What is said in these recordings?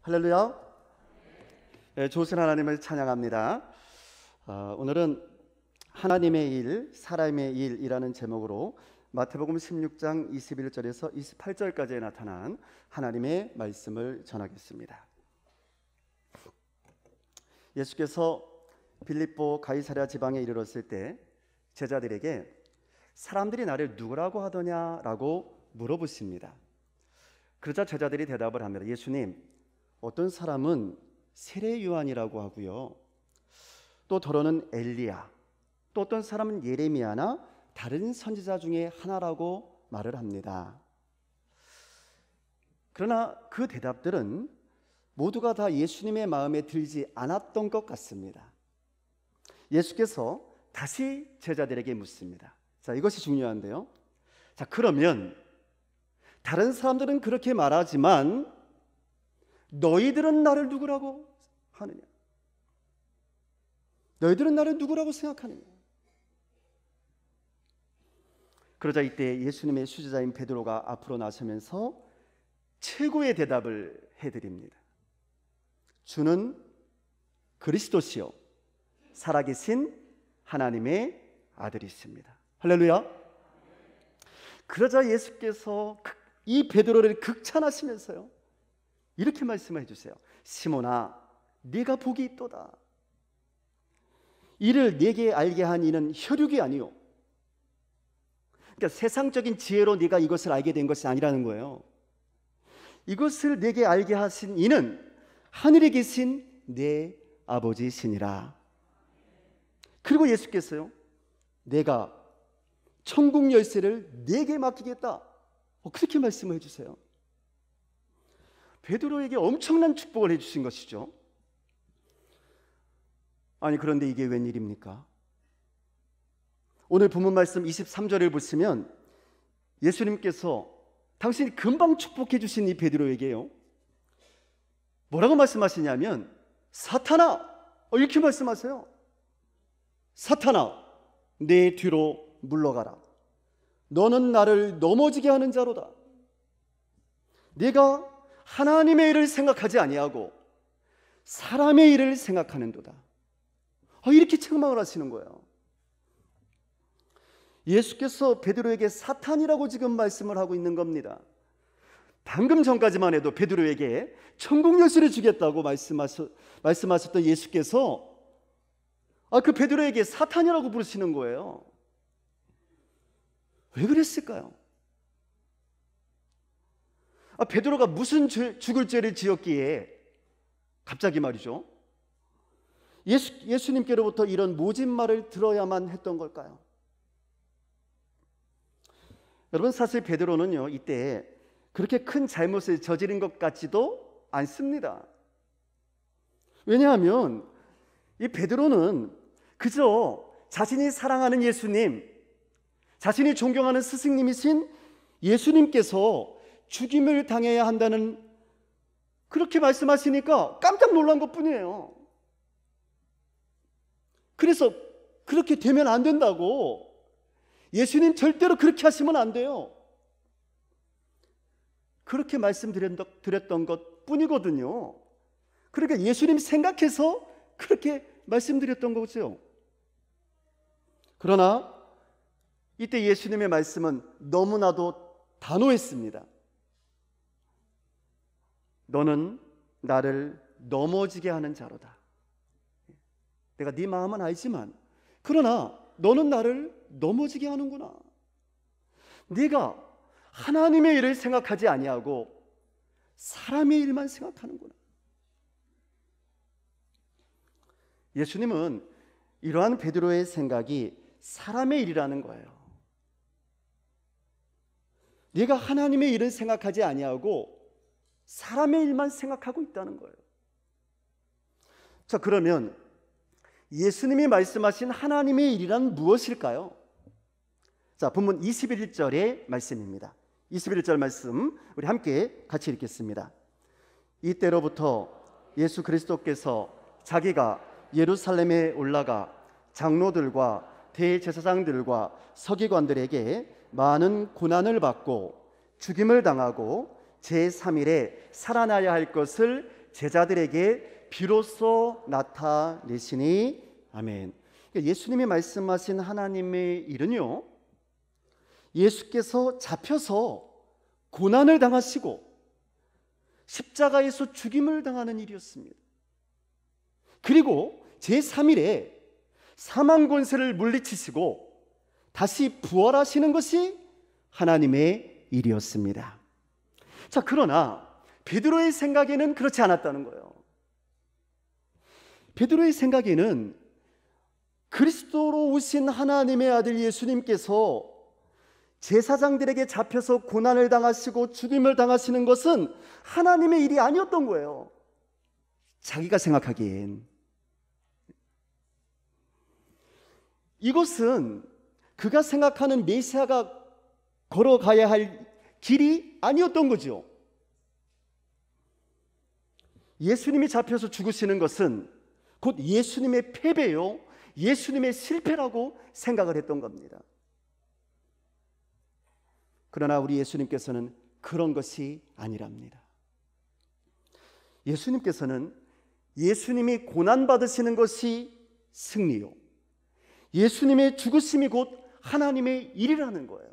할렐루야. 좋으신 하나님을 찬양합니다. 오늘은 하나님의 일, 사람의 일이라는 제목으로 마태복음 16장 21절에서 28절까지에 나타난 하나님의 말씀을 전하겠습니다. 예수께서 빌립보 가이사랴 지방에 이르렀을 때 제자들에게 사람들이 나를 누구라고 하더냐라고 물어보십니다. 그러자 제자들이 대답을 합니다. 예수님, 어떤 사람은 세례 요한이라고 하고요, 또 더러는 엘리야, 또 어떤 사람은 예레미야나 다른 선지자 중에 하나라고 말을 합니다. 그러나 그 대답들은 모두가 다 예수님의 마음에 들지 않았던 것 같습니다. 예수께서 다시 제자들에게 묻습니다. 자, 이것이 중요한데요. 자, 그러면 다른 사람들은 그렇게 말하지만 너희들은 나를 누구라고 하느냐? 너희들은 나를 누구라고 생각하느냐? 그러자 이때 예수님의 수제자인 베드로가 앞으로 나서면서 최고의 대답을 해드립니다. 주는 그리스도시요 살아계신 하나님의 아들이십니다. 할렐루야. 그러자 예수께서 이 베드로를 극찬하시면서요, 이렇게 말씀해 주세요. 시몬아, 네가 복이 있도다. 이를 네게 알게 한 이는 혈육이 아니요, 그러니까 세상적인 지혜로 네가 이것을 알게 된 것이 아니라는 거예요. 이것을 네게 알게 하신 이는 하늘에 계신 내 아버지시니라. 그리고 예수께서요, 내가 천국 열쇠를 네게 맡기겠다, 그렇게 말씀을 해주세요. 베드로에게 엄청난 축복을 해주신 것이죠. 아니, 그런데 이게 웬일입니까? 오늘 본문 말씀 23절을 보시면 예수님께서 당신이 금방 축복해 주신 이 베드로에게요, 뭐라고 말씀하시냐면 사탄아, 이렇게 말씀하세요. 사탄아, 내 뒤로 물러가라. 너는 나를 넘어지게 하는 자로다. 네가 하나님의 일을 생각하지 아니하고 사람의 일을 생각하는도다. 이렇게 책망을 하시는 거예요. 예수께서 베드로에게 사탄이라고 지금 말씀을 하고 있는 겁니다. 방금 전까지만 해도 베드로에게 천국 열쇠를 주겠다고 말씀하셨던 예수께서 그 베드로에게 사탄이라고 부르시는 거예요. 왜 그랬을까요? 베드로가 무슨 죽을 죄를 지었기에 갑자기 말이죠, 예수님께로부터 이런 모진 말을 들어야만 했던 걸까요? 여러분, 사실 베드로는요, 이때 그렇게 큰 잘못을 저지른 것 같지도 않습니다. 왜냐하면 이 베드로는 그저 자신이 사랑하는 예수님, 자신이 존경하는 스승님이신 예수님께서 죽임을 당해야 한다는 그렇게 말씀하시니까 깜짝 놀란 것뿐이에요. 그래서 그렇게 되면 안 된다고, 예수님 절대로 그렇게 하시면 안 돼요, 그렇게 말씀드렸던 것 뿐이거든요. 그러니까 예수님 생각해서 그렇게 말씀드렸던 거죠. 그러나 이때 예수님의 말씀은 너무나도 단호했습니다. 너는 나를 넘어지게 하는 자로다. 내가 네 마음은 알지만 그러나 너는 나를 넘어지게 하는구나. 네가 하나님의 일을 생각하지 아니하고 사람의 일만 생각하는구나. 예수님은 이러한 베드로의 생각이 사람의 일이라는 거예요. 네가 하나님의 일을 생각하지 아니하고 사람의 일만 생각하고 있다는 거예요. 자, 그러면 예수님이 말씀하신 하나님의 일이란 무엇일까요? 자, 본문 21절의 말씀입니다. 21절 말씀 우리 함께 같이 읽겠습니다. 이때로부터 예수 그리스도께서 자기가 예루살렘에 올라가 장로들과 대제사장들과 서기관들에게 많은 고난을 받고 죽임을 당하고 제3일에 살아나야 할 것을 제자들에게 비로소 나타내시니 아멘. 그러니까 예수님이 말씀하신 하나님의 일은요, 예수께서 잡혀서 고난을 당하시고 십자가에서 죽임을 당하는 일이었습니다. 그리고 제3일에 사망 권세를 물리치시고 다시 부활하시는 것이 하나님의 일이었습니다. 자, 그러나 베드로의 생각에는 그렇지 않았다는 거예요. 베드로의 생각에는 그리스도로 오신 하나님의 아들 예수님께서 제사장들에게 잡혀서 고난을 당하시고 죽임을 당하시는 것은 하나님의 일이 아니었던 거예요. 자기가 생각하기엔 이것은 그가 생각하는 메시아가 걸어가야 할 길이 아니었던 거죠. 예수님이 잡혀서 죽으시는 것은 곧 예수님의 패배요, 예수님의 실패라고 생각을 했던 겁니다. 그러나 우리 예수님께서는 그런 것이 아니랍니다. 예수님께서는 예수님이 고난받으시는 것이 승리요, 예수님의 죽으심이 곧 하나님의 일이라는 거예요.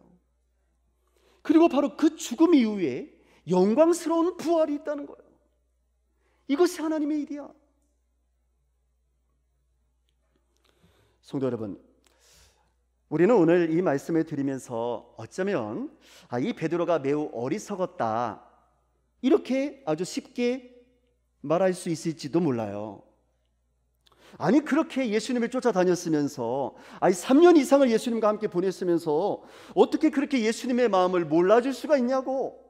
그리고 바로 그 죽음 이후에 영광스러운 부활이 있다는 거예요. 이것이 하나님의 일이야. 성도 여러분, 우리는 오늘 이 말씀을 드리면서 어쩌면 이 베드로가 매우 어리석었다, 이렇게 아주 쉽게 말할 수 있을지도 몰라요. 아니, 그렇게 예수님을 쫓아다녔으면서 3년 이상을 예수님과 함께 보냈으면서 어떻게 그렇게 예수님의 마음을 몰라줄 수가 있냐고,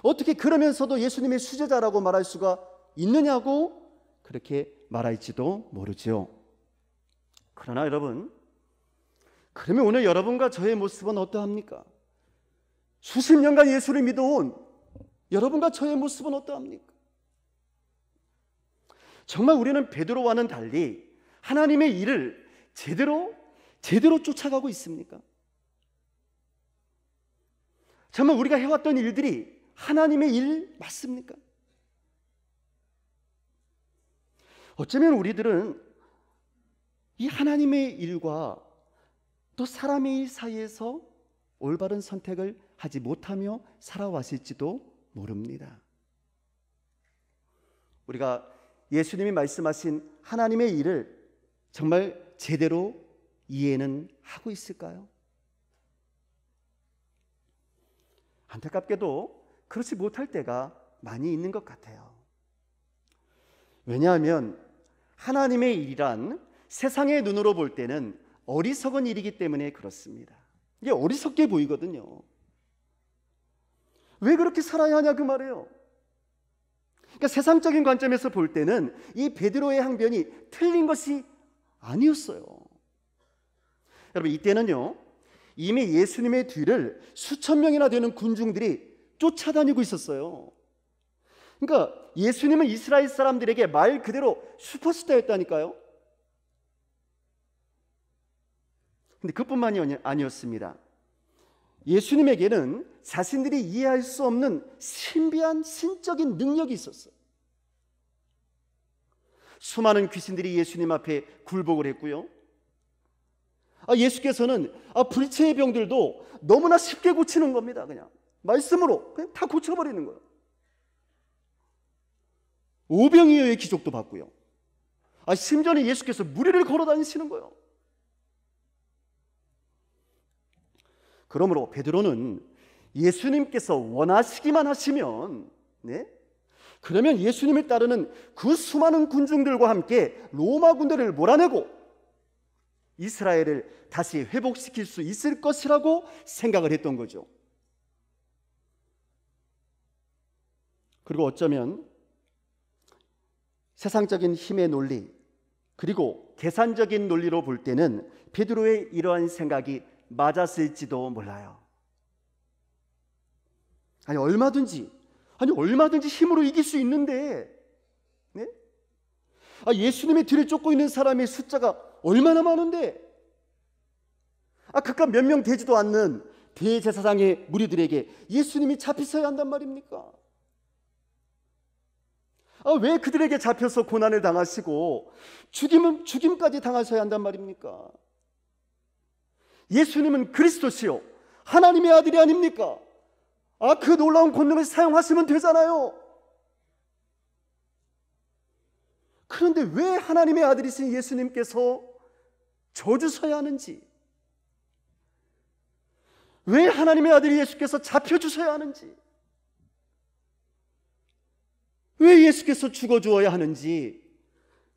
어떻게 그러면서도 예수님의 수제자라고 말할 수가 있느냐고 그렇게 말할지도 모르죠. 그러나 여러분, 그러면 오늘 여러분과 저의 모습은 어떠합니까? 수십 년간 예수를 믿어온 여러분과 저의 모습은 어떠합니까? 정말 우리는 베드로와는 달리 하나님의 일을 제대로 쫓아가고 있습니까? 정말 우리가 해왔던 일들이 하나님의 일 맞습니까? 어쩌면 우리들은 이 하나님의 일과 또 사람의 일 사이에서 올바른 선택을 하지 못하며 살아왔을지도 모릅니다. 우리가 예수님이 말씀하신 하나님의 일을 정말 제대로 이해는 하고 있을까요? 안타깝게도 그렇지 못할 때가 많이 있는 것 같아요. 왜냐하면 하나님의 일이란 세상의 눈으로 볼 때는 어리석은 일이기 때문에 그렇습니다. 이게 어리석게 보이거든요. 왜 그렇게 살아야 하냐 그 말이에요. 그러니까 세상적인 관점에서 볼 때는 이 베드로의 항변이 틀린 것이 아니었어요. 여러분, 이때는요, 이미 예수님의 뒤를 수천 명이나 되는 군중들이 쫓아다니고 있었어요. 그러니까 예수님은 이스라엘 사람들에게 말 그대로 슈퍼스타였다니까요. 근데 그뿐만이 아니었습니다. 예수님에게는 자신들이 이해할 수 없는 신비한 신적인 능력이 있었어요. 수많은 귀신들이 예수님 앞에 굴복을 했고요. 예수께서는 불치의 병들도 너무나 쉽게 고치는 겁니다. 그냥 말씀으로 그냥 다 고쳐버리는 거예요. 오병이어의 기적도 받고요. 심지어는 예수께서 무리를 걸어 다니시는 거예요. 그러므로 베드로는 예수님께서 원하시기만 하시면, 그러면 예수님을 따르는 그 수많은 군중들과 함께 로마 군대를 몰아내고 이스라엘을 다시 회복시킬 수 있을 것이라고 생각을 했던 거죠. 그리고 어쩌면 세상적인 힘의 논리, 그리고 계산적인 논리로 볼 때는 베드로의 이러한 생각이 맞았을지도 몰라요. 얼마든지 힘으로 이길 수 있는데, 예수님의 뒤를 쫓고 있는 사람의 숫자가 얼마나 많은데, 그깟 몇 명 되지도 않는 대제사장의 무리들에게 예수님이 잡히셔야 한단 말입니까? 왜 그들에게 잡혀서 고난을 당하시고 죽임까지 당하셔야 한단 말입니까? 예수님은 그리스도시요 하나님의 아들이 아닙니까? 그 놀라운 권능을 사용하시면 되잖아요. 그런데 왜 하나님의 아들이신 예수님께서 져주셔야 하는지, 왜 하나님의 아들 예수께서 잡혀주셔야 하는지, 왜 예수께서 죽어주어야 하는지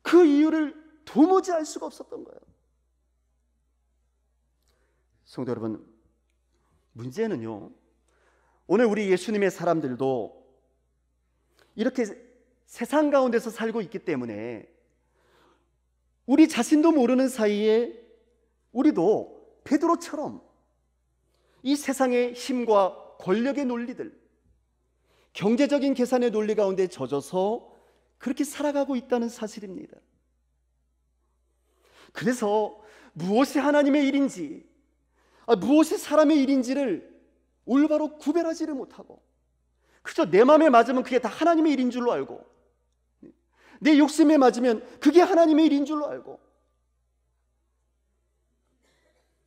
그 이유를 도무지 알 수가 없었던 거예요. 성도 여러분, 문제는요, 오늘 우리 예수님의 사람들도 이렇게 세상 가운데서 살고 있기 때문에 우리 자신도 모르는 사이에 우리도 베드로처럼 이 세상의 힘과 권력의 논리들, 경제적인 계산의 논리 가운데 젖어서 그렇게 살아가고 있다는 사실입니다. 그래서 무엇이 하나님의 일인지, 무엇이 사람의 일인지를 올바로 구별하지를 못하고 그저 내 마음에 맞으면 그게 다 하나님의 일인 줄로 알고, 내 욕심에 맞으면 그게 하나님의 일인 줄로 알고,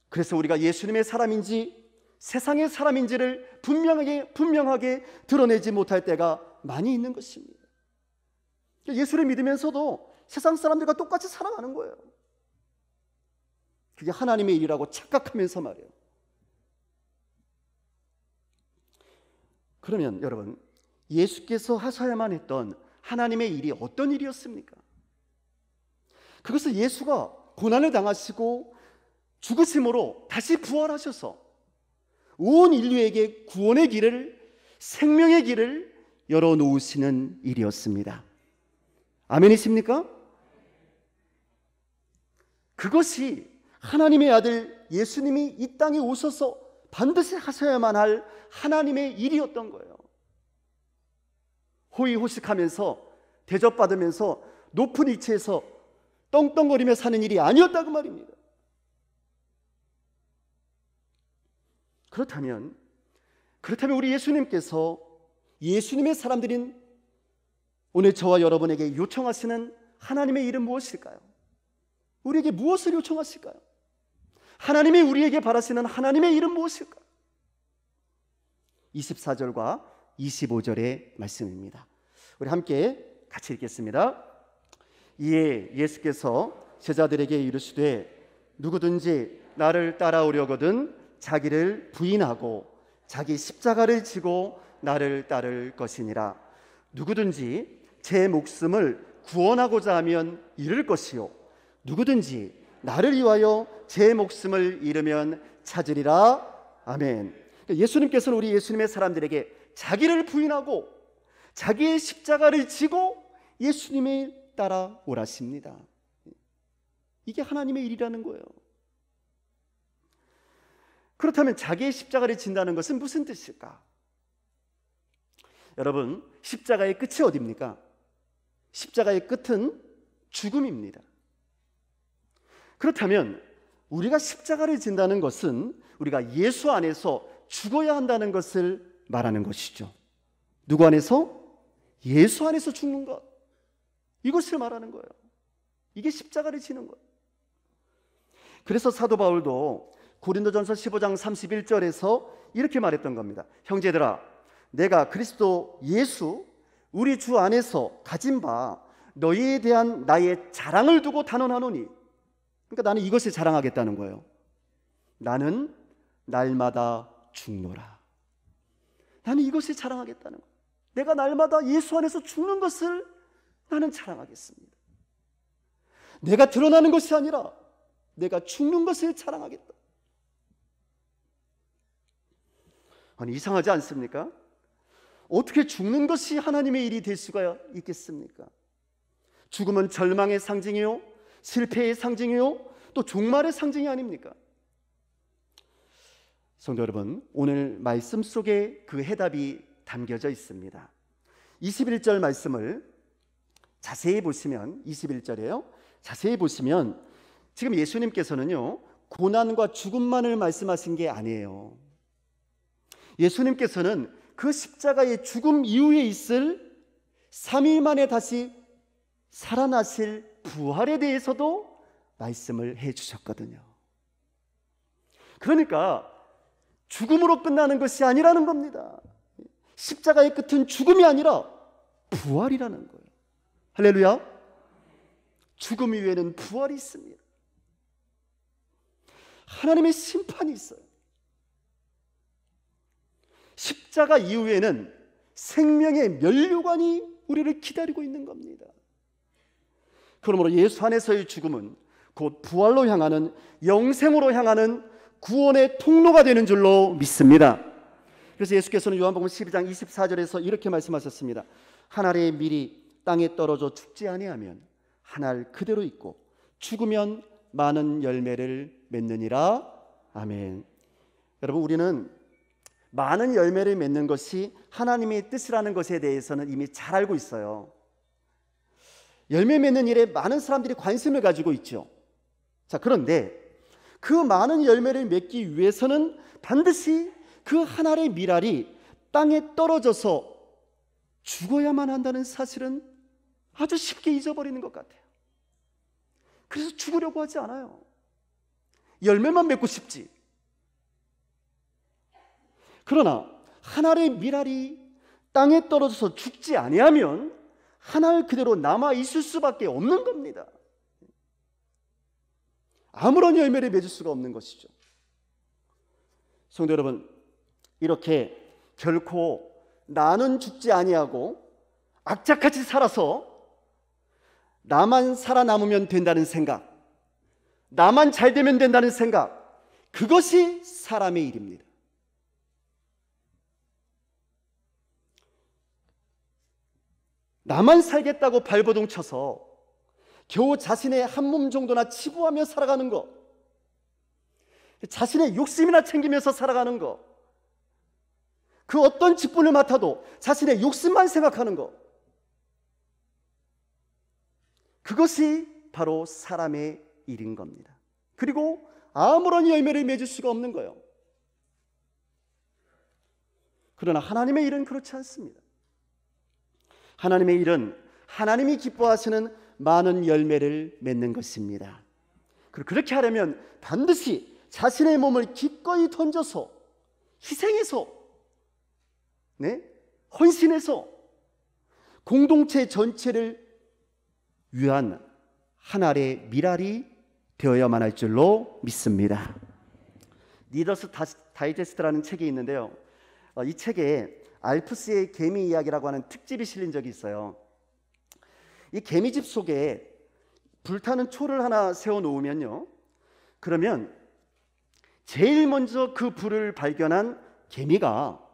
그래서 우리가 예수님의 사람인지 세상의 사람인지를 분명하게 드러내지 못할 때가 많이 있는 것입니다. 예수를 믿으면서도 세상 사람들과 똑같이 살아가는 거예요. 그게 하나님의 일이라고 착각하면서 말이에요. 그러면 여러분, 예수께서 하셔야만 했던 하나님의 일이 어떤 일이었습니까? 그것은 예수가 고난을 당하시고 죽으심으로 다시 부활하셔서 온 인류에게 구원의 길을, 생명의 길을 열어놓으시는 일이었습니다. 아멘이십니까? 그것이 하나님의 아들 예수님이 이 땅에 오셔서 반드시 하셔야만 할 하나님의 일이었던 거예요. 호의호식하면서 대접받으면서 높은 위치에서 떵떵거리며 사는 일이 아니었다고 말입니다. 그렇다면 우리 예수님께서 예수님의 사람들인 오늘 저와 여러분에게 요청하시는 하나님의 일은 무엇일까요? 우리에게 무엇을 요청하실까요? 하나님이 우리에게 바라시는 하나님의 일은 무엇일까요? 24절과 25절의 말씀입니다. 우리 함께 같이 읽겠습니다. 이에 예수께서 제자들에게 이르시되 누구든지 나를 따라오려거든 자기를 부인하고 자기 십자가를 지고 나를 따를 것이니라. 누구든지 제 목숨을 구원하고자 하면 잃을 것이요 누구든지 나를 위하여 제 목숨을 잃으면 찾으리라. 아멘. 예수님께서는 우리 예수님의 사람들에게 자기를 부인하고 자기의 십자가를 지고 예수님을 따라오라십니다. 이게 하나님의 일이라는 거예요. 그렇다면 자기의 십자가를 진다는 것은 무슨 뜻일까? 여러분, 십자가의 끝이 어디입니까? 십자가의 끝은 죽음입니다. 그렇다면 우리가 십자가를 진다는 것은 우리가 예수 안에서 죽어야 한다는 것을 말하는 것이죠. 누구 안에서? 예수 안에서 죽는 것, 이것을 말하는 거예요. 이게 십자가를 지는 거예요. 그래서 사도 바울도 고린도전서 15장 31절에서 이렇게 말했던 겁니다. 형제들아, 내가 그리스도 예수 우리 주 안에서 가진 바 너희에 대한 나의 자랑을 두고 단언하노니, 그러니까 나는 이것을 자랑하겠다는 거예요. 나는 날마다 죽노라. 나는 이것을 자랑하겠다는 거예요. 내가 날마다 예수 안에서 죽는 것을 나는 자랑하겠습니다. 내가 드러나는 것이 아니라 내가 죽는 것을 자랑하겠다. 아니, 이상하지 않습니까? 어떻게 죽는 것이 하나님의 일이 될 수가 있겠습니까? 죽음은 절망의 상징이요, 실패의 상징이요, 또 종말의 상징이 아닙니까? 성도 여러분, 오늘 말씀 속에 그 해답이 담겨져 있습니다. 21절 말씀을 자세히 보시면, 21절이에요. 자세히 보시면 지금 예수님께서는요, 고난과 죽음만을 말씀하신 게 아니에요. 예수님께서는 그 십자가의 죽음 이후에 있을 3일 만에 다시 살아나실 부활에 대해서도 말씀을 해 주셨거든요. 그러니까 죽음으로 끝나는 것이 아니라는 겁니다. 십자가의 끝은 죽음이 아니라 부활이라는 거예요. 할렐루야. 죽음 이후에는 부활이 있습니다. 하나님의 심판이 있어요. 십자가 이후에는 생명의 면류관이 우리를 기다리고 있는 겁니다. 그러므로 예수 안에서의 죽음은 곧 부활로 향하는, 영생으로 향하는 구원의 통로가 되는 줄로 믿습니다. 그래서 예수께서는 요한복음 12장 24절에서 이렇게 말씀하셨습니다. 한 알의 밀이 땅에 떨어져 죽지 아니하면 한 알 그대로 있고 죽으면 많은 열매를 맺느니라. 아멘. 여러분, 우리는 많은 열매를 맺는 것이 하나님의 뜻이라는 것에 대해서는 이미 잘 알고 있어요. 열매 맺는 일에 많은 사람들이 관심을 가지고 있죠. 자, 그런데 그 많은 열매를 맺기 위해서는 반드시 그 한 알의 밀알이 땅에 떨어져서 죽어야만 한다는 사실은 아주 쉽게 잊어버리는 것 같아요. 그래서 죽으려고 하지 않아요. 열매만 맺고 싶지. 그러나 한 알의 밀알이 땅에 떨어져서 죽지 아니하면 한 알 그대로 남아 있을 수밖에 없는 겁니다. 아무런 열매를 맺을 수가 없는 것이죠. 성도 여러분, 이렇게 결코 나는 죽지 아니하고 악착같이 살아서 나만 살아남으면 된다는 생각, 나만 잘 되면 된다는 생각, 그것이 사람의 일입니다. 나만 살겠다고 발버둥 쳐서 겨우 자신의 한 몸 정도나 치부하며 살아가는 것, 자신의 욕심이나 챙기면서 살아가는 것, 그 어떤 직분을 맡아도 자신의 욕심만 생각하는 것, 그것이 바로 사람의 일인 겁니다. 그리고 아무런 열매를 맺을 수가 없는 거예요. 그러나 하나님의 일은 그렇지 않습니다. 하나님의 일은 하나님이 기뻐하시는 많은 열매를 맺는 것입니다. 그리고 그렇게 하려면 반드시 자신의 몸을 기꺼이 던져서, 희생해서, 헌신해서 공동체 전체를 위한 한 알의 밀알이 되어야만 할 줄로 믿습니다. 리더스 다이제스트라는 책이 있는데요, 이 책에 알프스의 개미 이야기라고 하는 특집이 실린 적이 있어요. 이 개미집 속에 불타는 초를 하나 세워놓으면요, 그러면 제일 먼저 그 불을 발견한 개미가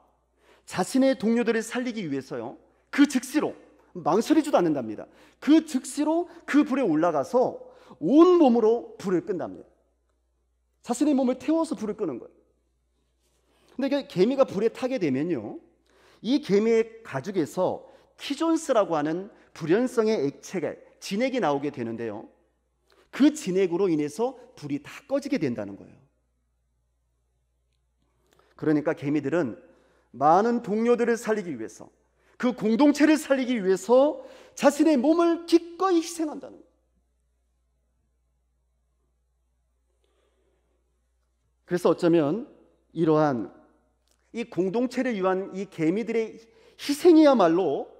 자신의 동료들을 살리기 위해서요, 그 즉시로, 망설이지도 않는답니다. 그 즉시로 그 불에 올라가서 온 몸으로 불을 끈답니다. 자신의 몸을 태워서 불을 끄는 거예요. 근데 개미가 불에 타게 되면요, 이 개미의 가죽에서 키존스라고 하는 불연성의 액체가, 진액이 나오게 되는데요, 그 진액으로 인해서 불이 다 꺼지게 된다는 거예요. 그러니까 개미들은 많은 동료들을 살리기 위해서, 그 공동체를 살리기 위해서 자신의 몸을 기꺼이 희생한다는 거예요. 그래서 어쩌면 이러한 이 공동체를 위한 이 개미들의 희생이야말로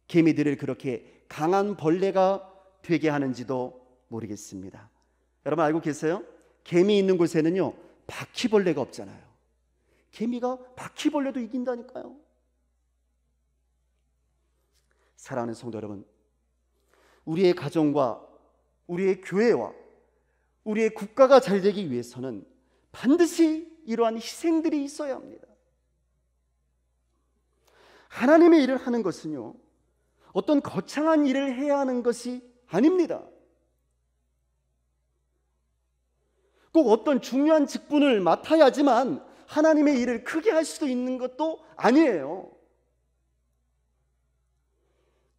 개미들을 그렇게 강한 벌레가 되게 하는지도 모르겠습니다. 여러분 알고 계세요? 개미 있는 곳에는요, 바퀴벌레가 없잖아요. 개미가 바퀴벌레도 이긴다니까요. 사랑하는 성도 여러분, 우리의 가정과 우리의 교회와 우리의 국가가 잘 되기 위해서는 반드시 이러한 희생들이 있어야 합니다. 하나님의 일을 하는 것은요, 어떤 거창한 일을 해야 하는 것이 아닙니다. 꼭 어떤 중요한 직분을 맡아야지만 하나님의 일을 크게 할 수도 있는 것도 아니에요.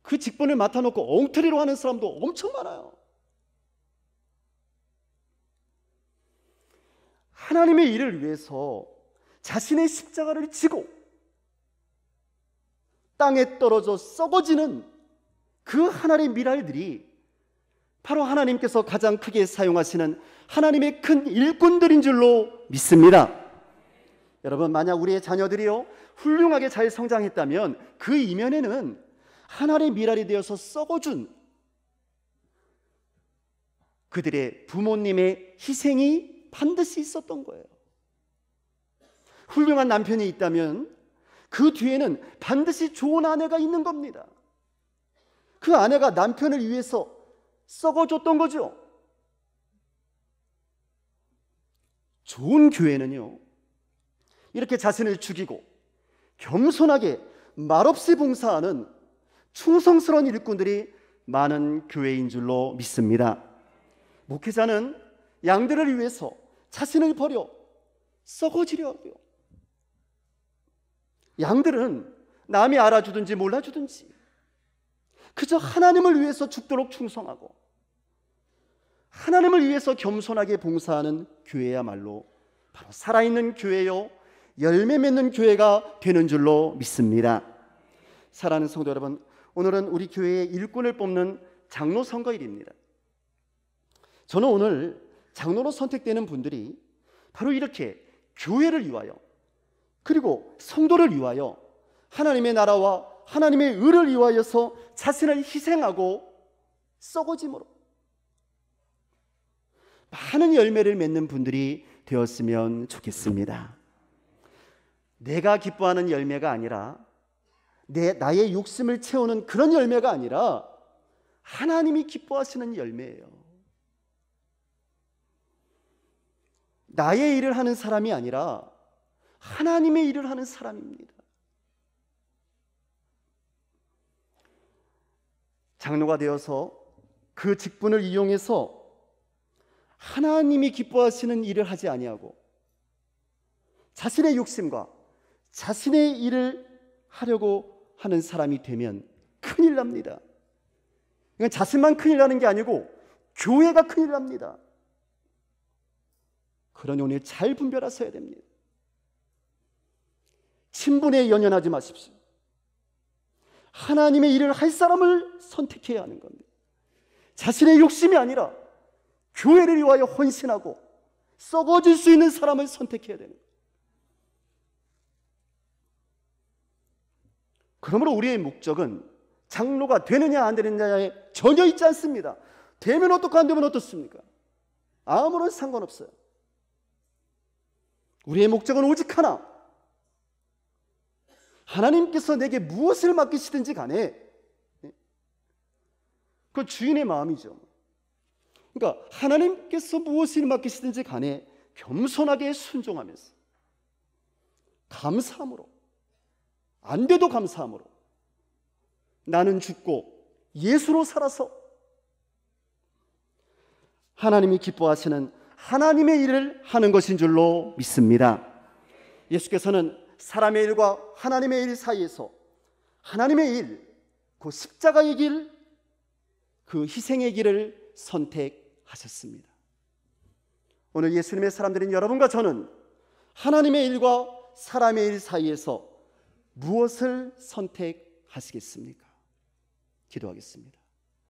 그 직분을 맡아놓고 엉터리로 하는 사람도 엄청 많아요. 하나님의 일을 위해서 자신의 십자가를 지고 땅에 떨어져 썩어지는 그 하나님의 미랄들이 바로 하나님께서 가장 크게 사용하시는 하나님의 큰 일꾼들인 줄로 믿습니다. 여러분, 만약 우리의 자녀들이요 훌륭하게 잘 성장했다면 그 이면에는 하나님의 미랄이 되어서 썩어준 그들의 부모님의 희생이 반드시 있었던 거예요. 훌륭한 남편이 있다면 그 뒤에는 반드시 좋은 아내가 있는 겁니다. 그 아내가 남편을 위해서 썩어줬던 거죠. 좋은 교회는요, 이렇게 자신을 죽이고 겸손하게 말없이 봉사하는 충성스러운 일꾼들이 많은 교회인 줄로 믿습니다. 목회자는 양들을 위해서 자신을 버려 썩어지려 하고요. 양들은 남이 알아주든지 몰라주든지 그저 하나님을 위해서 죽도록 충성하고 하나님을 위해서 겸손하게 봉사하는 교회야말로 바로 살아있는 교회요 열매 맺는 교회가 되는 줄로 믿습니다. 사랑하는 성도 여러분, 오늘은 우리 교회의 일꾼을 뽑는 장로 선거일입니다. 저는 오늘 장로로 선택되는 분들이 바로 이렇게 교회를 위하여 그리고 성도를 위하여 하나님의 나라와 하나님의 의를 위하여서 자신을 희생하고 썩어짐으로 많은 열매를 맺는 분들이 되었으면 좋겠습니다. 내가 기뻐하는 열매가 아니라 나의 욕심을 채우는 그런 열매가 아니라 하나님이 기뻐하시는 열매예요. 나의 일을 하는 사람이 아니라 하나님의 일을 하는 사람입니다. 장로가 되어서 그 직분을 이용해서 하나님이 기뻐하시는 일을 하지 아니하고 자신의 욕심과 자신의 일을 하려고 하는 사람이 되면 큰일 납니다. 이건 자신만 큰일 나는 게 아니고 교회가 큰일 납니다. 그러니 오늘 잘 분별하셔야 됩니다. 친분에 연연하지 마십시오. 하나님의 일을 할 사람을 선택해야 하는 겁니다. 자신의 욕심이 아니라 교회를 위하여 헌신하고 썩어질 수 있는 사람을 선택해야 되는 거예요. 그러므로 우리의 목적은 장로가 되느냐 안 되느냐에 전혀 있지 않습니다. 되면 어떻고 안 되면 어떻습니까? 아무런 상관없어요. 우리의 목적은 오직 하나, 하나님께서 내게 무엇을 맡기시든지 간에 그 주인의 마음이죠. 그러니까 하나님께서 무엇을 맡기시든지 간에 겸손하게 순종하면서 감사함으로, 안 돼도 감사함으로 나는 죽고 예수로 살아서 하나님이 기뻐하시는 하나님의 일을 하는 것인 줄로 믿습니다. 예수께서는 사람의 일과 하나님의 일 사이에서 하나님의 일, 그 십자가의 길, 그 희생의 길을 선택하셨습니다. 오늘 예수님의 사람들인 여러분과 저는 하나님의 일과 사람의 일 사이에서 무엇을 선택하시겠습니까? 기도하겠습니다.